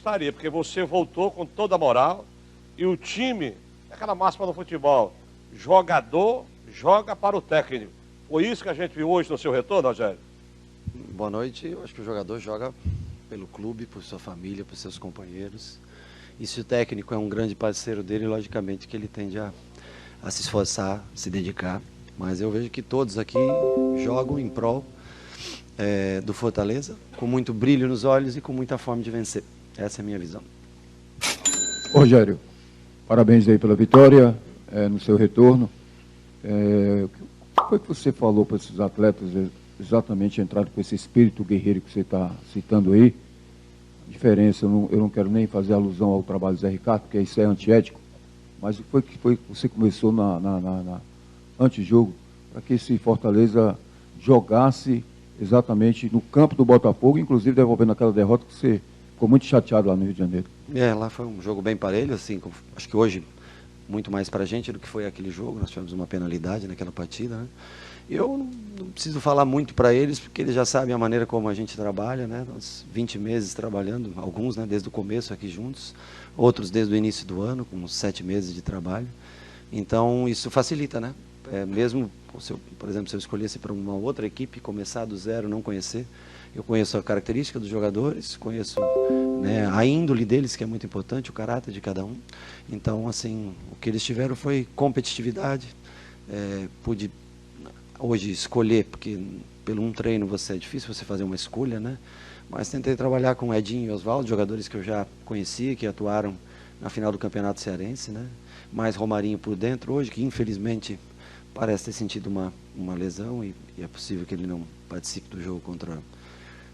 estaria, porque você voltou com toda a moral e o time, aquela máxima no futebol, jogador joga para o técnico. Foi isso que a gente viu hoje no seu retorno, Rogério? Boa noite. Eu acho que o jogador joga pelo clube, por sua família, por seus companheiros. E se o técnico é um grande parceiro dele, logicamente que ele tende a se esforçar, se dedicar. Mas eu vejo que todos aqui jogam em prol do Fortaleza, com muito brilho nos olhos e com muita fome de vencer. Essa é a minha visão. Rogério, parabéns aí pela vitória no seu retorno. O que foi que você falou para esses atletas exatamente entrado com esse espírito guerreiro que você está citando aí? A diferença, eu não quero nem fazer alusão ao trabalho do Zé Ricardo, porque isso é antiético, mas o que foi que você começou na antejogo para que esse Fortaleza jogasse exatamente no campo do Botafogo, inclusive devolvendo aquela derrota que você ficou muito chateado lá no Rio de Janeiro? Lá foi um jogo bem parelho, assim, acho que hoje muito mais para a gente do que foi aquele jogo. Nós tivemos uma penalidade naquela partida, né? Eu não preciso falar muito para eles, porque eles já sabem a maneira como a gente trabalha, né? Nós 20 meses trabalhando, alguns, né, desde o começo aqui juntos, outros desde o início do ano, com uns 7 meses de trabalho. Então isso facilita, né? Mesmo, por exemplo, se eu escolhesse para uma outra equipe, começar do zero, não conhecer, eu conheço a característica dos jogadores, conheço, né, a índole deles, que é muito importante, o caráter de cada um. Então, assim, o que eles tiveram foi competitividade. Pude hoje escolher, porque pelo um treino é difícil você fazer uma escolha, né? Mas tentei trabalhar com Edinho e Oswaldo, jogadores que eu já conhecia, que atuaram na final do Campeonato Cearense, né? Mais Romarinho por dentro hoje, que infelizmente parece ter sentido uma lesão e é possível que ele não participe do jogo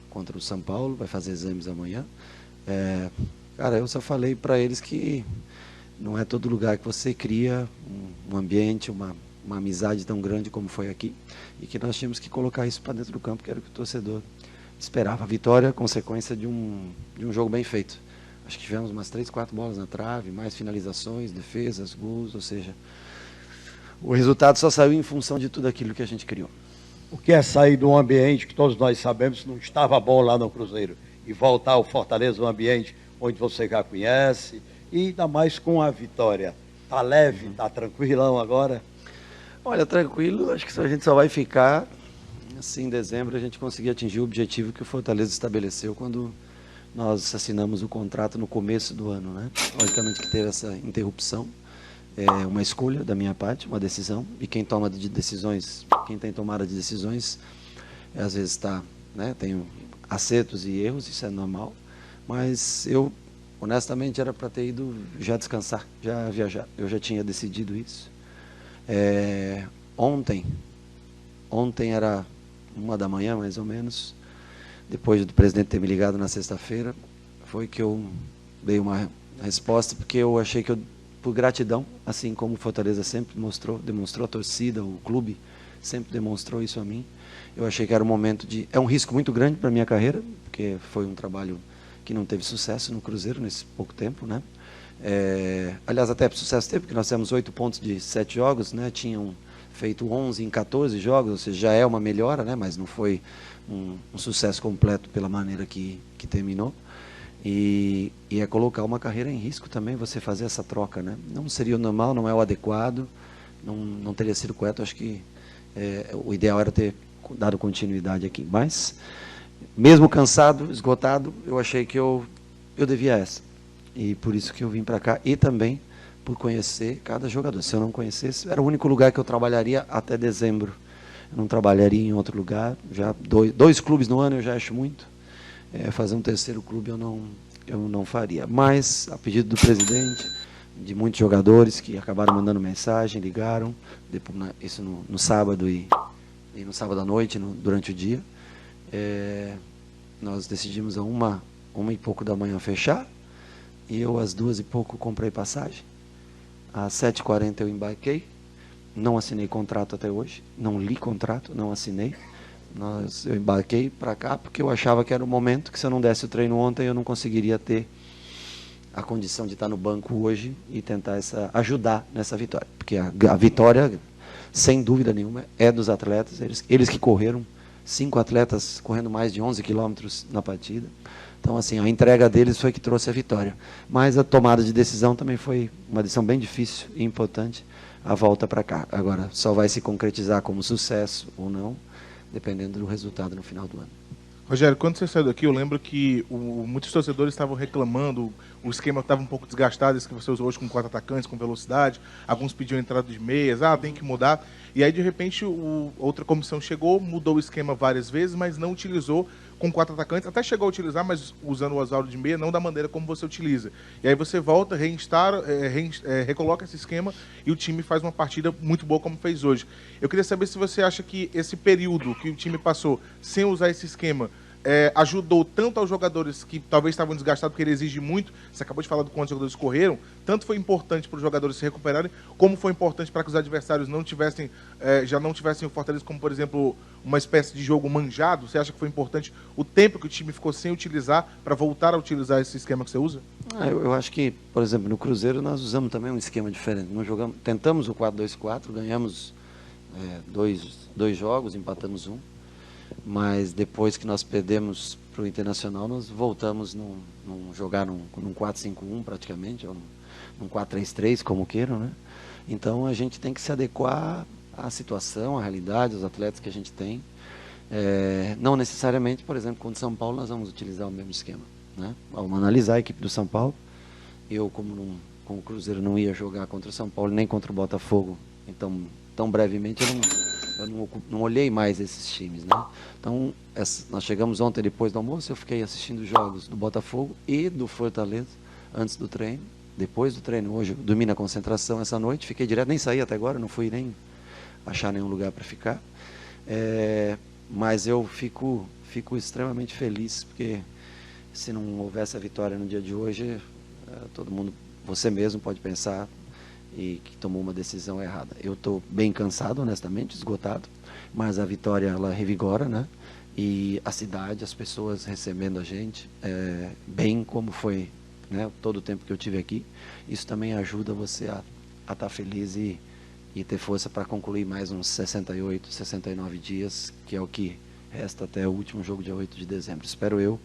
contra o São Paulo, vai fazer exames amanhã. Cara, eu só falei para eles que não é todo lugar que você cria um ambiente, uma amizade tão grande como foi aqui, e que nós tínhamos que colocar isso para dentro do campo, que era o que o torcedor esperava. A vitória, consequência de um jogo bem feito. Acho que tivemos umas 3, 4 bolas na trave, mais finalizações, defesas, gols, ou seja, o resultado só saiu em função de tudo aquilo que a gente criou. O que é sair de um ambiente que todos nós sabemos não estava bom lá no Cruzeiro e voltar ao Fortaleza, um ambiente onde você já conhece, e ainda mais com a vitória? Tá leve, tá tranquilão agora? Olha, tranquilo, acho que a gente só vai ficar assim em dezembro a gente conseguir atingir o objetivo que o Fortaleza estabeleceu quando nós assinamos o contrato no começo do ano, né? Logicamente que teve essa interrupção, uma escolha da minha parte, uma decisão, e quem tem tomada de decisões, às vezes tem acertos e erros, isso é normal, mas eu, honestamente, era para ter ido já descansar, já viajar, eu já tinha decidido isso. Ontem era 1h mais ou menos, depois do presidente ter me ligado na sexta-feira, foi que eu dei uma resposta, porque eu achei que por gratidão, assim como o Fortaleza sempre demonstrou a torcida, o clube sempre demonstrou isso a mim, eu achei que era um momento é um risco muito grande para a minha carreira, porque foi um trabalho que não teve sucesso no Cruzeiro nesse pouco tempo, né? Aliás, até sucesso teve, porque nós temos 8 pontos de 7 jogos, né? Tinham feito 11 em 14 jogos, ou seja, já é uma melhora, né? Mas não foi um sucesso completo pela maneira que terminou. E é colocar uma carreira em risco também, você fazer essa troca, né? Não seria o normal, não é o adequado, não teria sido correto. Acho que o ideal era ter dado continuidade aqui. Mas, mesmo cansado, esgotado, eu achei que eu devia essa. E por isso que eu vim para cá, e também por conhecer cada jogador. Se eu não conhecesse, era o único lugar que eu trabalharia até dezembro. Eu não trabalharia em outro lugar. Já dois clubes no ano eu já acho muito. Fazer um terceiro clube eu não faria. Mas, a pedido do presidente, de muitos jogadores que acabaram mandando mensagem, ligaram, isso no sábado e no sábado à noite, durante o dia, nós decidimos a 1h da manhã fechar, e eu às 2h comprei passagem. Às 7h40 eu embarquei, não assinei contrato até hoje, não li contrato, não assinei. Eu embarquei para cá porque eu achava que era o momento que, se eu não desse o treino ontem, eu não conseguiria ter a condição de estar no banco hoje e tentar ajudar nessa vitória. Porque a vitória, sem dúvida nenhuma, é dos atletas, eles que correram 5 atletas correndo mais de 11 quilômetros na partida. Então, assim, a entrega deles foi que trouxe a vitória. Mas a tomada de decisão também foi uma decisão bem difícil e importante, a volta para cá. Agora, só vai se concretizar como sucesso ou não, dependendo do resultado no final do ano. Rogério, quando você saiu daqui, eu lembro que muitos torcedores estavam reclamando, o esquema estava um pouco desgastado, esse que você usou hoje com 4 atacantes, com velocidade, alguns pediam entrada de meias, tem que mudar. E aí, de repente, outra comissão chegou, mudou o esquema várias vezes, mas não utilizou com 4 atacantes, até chegou a utilizar, mas usando o Oswaldo de meia, não da maneira como você utiliza. E aí você volta, recoloca esse esquema e o time faz uma partida muito boa como fez hoje. Eu queria saber se você acha que esse período que o time passou sem usar esse esquema ajudou tanto aos jogadores que talvez estavam desgastados, porque ele exige muito, você acabou de falar do quanto os jogadores correram, tanto foi importante para os jogadores se recuperarem, como foi importante para que os adversários já não tivessem o Fortaleza como, por exemplo, uma espécie de jogo manjado. Você acha que foi importante o tempo que o time ficou sem utilizar para voltar a utilizar esse esquema que você usa? Eu acho que, por exemplo, no Cruzeiro nós usamos também um esquema diferente. Tentamos o 4-2-4, ganhamos 2 jogos, empatamos 1. Mas depois que nós perdemos para o Internacional, nós voltamos jogar num 4-5-1 praticamente, ou num 4-3-3, como queiram, né? Então a gente tem que se adequar à situação, à realidade, aos atletas que a gente tem. Não necessariamente, por exemplo, contra o São Paulo, nós vamos utilizar o mesmo esquema, né? Vamos analisar a equipe do São Paulo. Eu, como o Cruzeiro não ia jogar contra o São Paulo, nem contra o Botafogo, então, tão brevemente, eu não olhei mais esses times, né? Então, nós chegamos ontem depois do almoço, eu fiquei assistindo jogos do Botafogo e do Fortaleza antes do treino. Depois do treino, hoje, eu dormi na concentração essa noite, fiquei direto, nem saí até agora, não fui nem achar nenhum lugar para ficar. Mas eu fico extremamente feliz, porque se não houvesse a vitória no dia de hoje, todo mundo, você mesmo pode pensar e que tomou uma decisão errada. Eu estou bem cansado, honestamente, esgotado, mas a vitória, ela revigora, né? E a cidade, as pessoas recebendo a gente, bem como foi, né, todo o tempo que eu tive aqui, isso também ajuda você a estar feliz e ter força para concluir mais uns 68, 69 dias, que é o que resta até o último jogo, dia 8 de dezembro. Espero eu,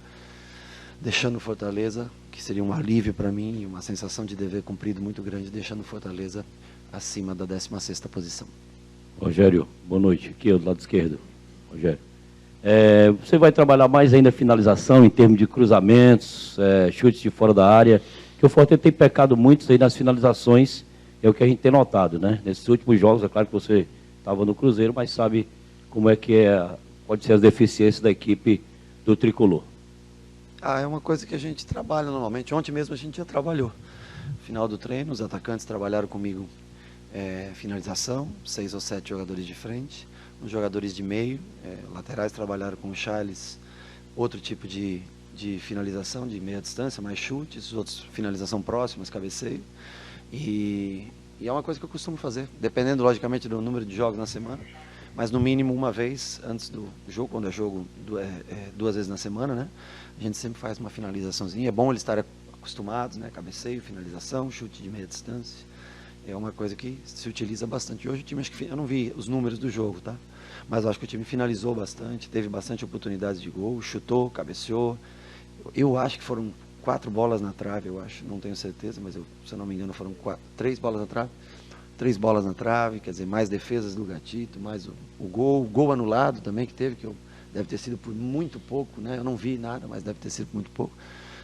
deixando Fortaleza, que seria um alívio para mim e uma sensação de dever cumprido muito grande, deixando Fortaleza acima da 16ª posição. Rogério, boa noite. Aqui é do lado esquerdo. Rogério. Você vai trabalhar mais ainda a finalização em termos de cruzamentos, chutes de fora da área, que o Fortaleza tem pecado muito aí nas finalizações, é o que a gente tem notado, né? Nesses últimos jogos, é claro que você estava no Cruzeiro, mas sabe como é que pode ser as deficiências da equipe do Tricolor. É uma coisa que a gente trabalha normalmente. Ontem mesmo a gente já trabalhou. Final do treino, os atacantes trabalharam comigo finalização, 6 ou 7 jogadores de frente, os jogadores de meio, laterais trabalharam com o Charles, outro tipo de finalização, de meia distância, mais chutes, os outros finalização próximas, cabeceio. E é uma coisa que eu costumo fazer, dependendo logicamente do número de jogos na semana, mas no mínimo uma vez antes do jogo, quando é jogo 2 vezes na semana, né? A gente sempre faz uma finalizaçãozinha. É bom eles estarem acostumados, né? Cabeceio, finalização, chute de meia distância. É uma coisa que se utiliza bastante. Hoje o time, acho que eu não vi os números do jogo, tá? Mas eu acho que o time finalizou bastante, teve bastante oportunidades de gol, chutou, cabeceou. Eu acho que foram 4 bolas na trave, eu acho, não tenho certeza, mas se eu não me engano foram 3 bolas na trave. 3 bolas na trave, quer dizer, mais defesas do Gatito, mais o gol anulado também que teve, deve ter sido por muito pouco, né? Eu não vi nada, mas deve ter sido por muito pouco.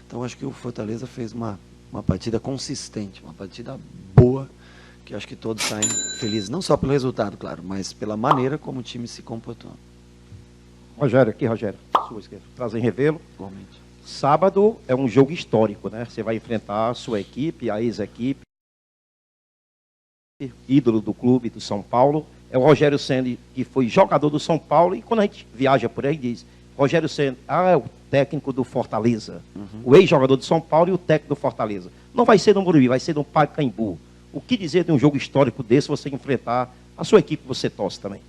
Então acho que o Fortaleza fez uma partida consistente, uma partida boa, que acho que todos saem felizes, não só pelo resultado, claro, mas pela maneira como o time se comportou. Rogério, sua esquerda. Prazer em revê-lo. Igualmente. Sábado é um jogo histórico, né? Você vai enfrentar a sua equipe, a ex-equipe, ídolo do clube do São Paulo. É o Rogério Ceni, que foi jogador do São Paulo, e quando a gente viaja por aí, diz, Rogério Ceni, é o técnico do Fortaleza. O ex-jogador do São Paulo e o técnico do Fortaleza. Não vai ser no Morumbi, vai ser no Pacaembu. O que dizer de um jogo histórico desse, você enfrentar a sua equipe que você torce também?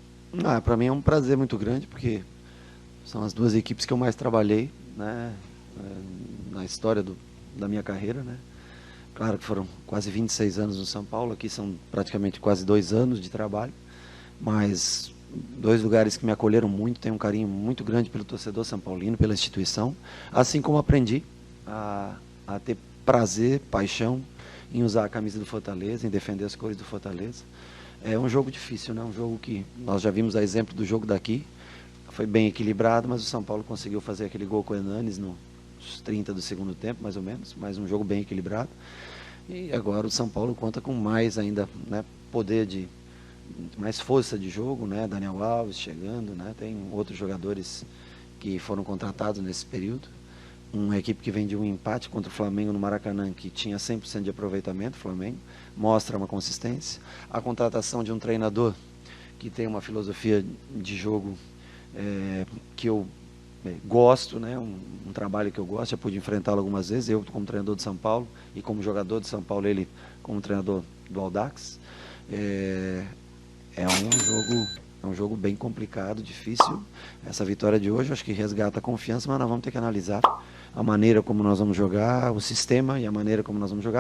Para mim é um prazer muito grande, porque são as 2 equipes que eu mais trabalhei, né, na história da minha carreira, né? Claro que foram quase 26 anos no São Paulo, aqui são praticamente quase 2 anos de trabalho, mas dois lugares que me acolheram muito, tenho um carinho muito grande pelo torcedor são paulino, pela instituição, assim como aprendi a ter prazer, paixão em usar a camisa do Fortaleza, em defender as cores do Fortaleza. É um jogo difícil, né? Um jogo que nós já vimos a exemplo do jogo daqui, foi bem equilibrado, mas o São Paulo conseguiu fazer aquele gol com o Hernanes nos 30 do segundo tempo, mais ou menos, mas um jogo bem equilibrado. E agora o São Paulo conta com mais ainda, né, poder de mais força de jogo, né? Daniel Alves chegando, né? Tem outros jogadores que foram contratados nesse período. Uma equipe que vem de um empate contra o Flamengo no Maracanã, que tinha 100% de aproveitamento, o Flamengo, mostra uma consistência. A contratação de um treinador que tem uma filosofia de jogo que eu gosto, né? Um trabalho que eu gosto, já pude enfrentá-lo algumas vezes, eu como treinador de São Paulo e como jogador de São Paulo, ele como treinador do Audax. É um jogo bem complicado, difícil. Essa vitória de hoje, acho que resgata a confiança, mas nós vamos ter que analisar a maneira como nós vamos jogar, o sistema e a maneira como nós vamos jogar.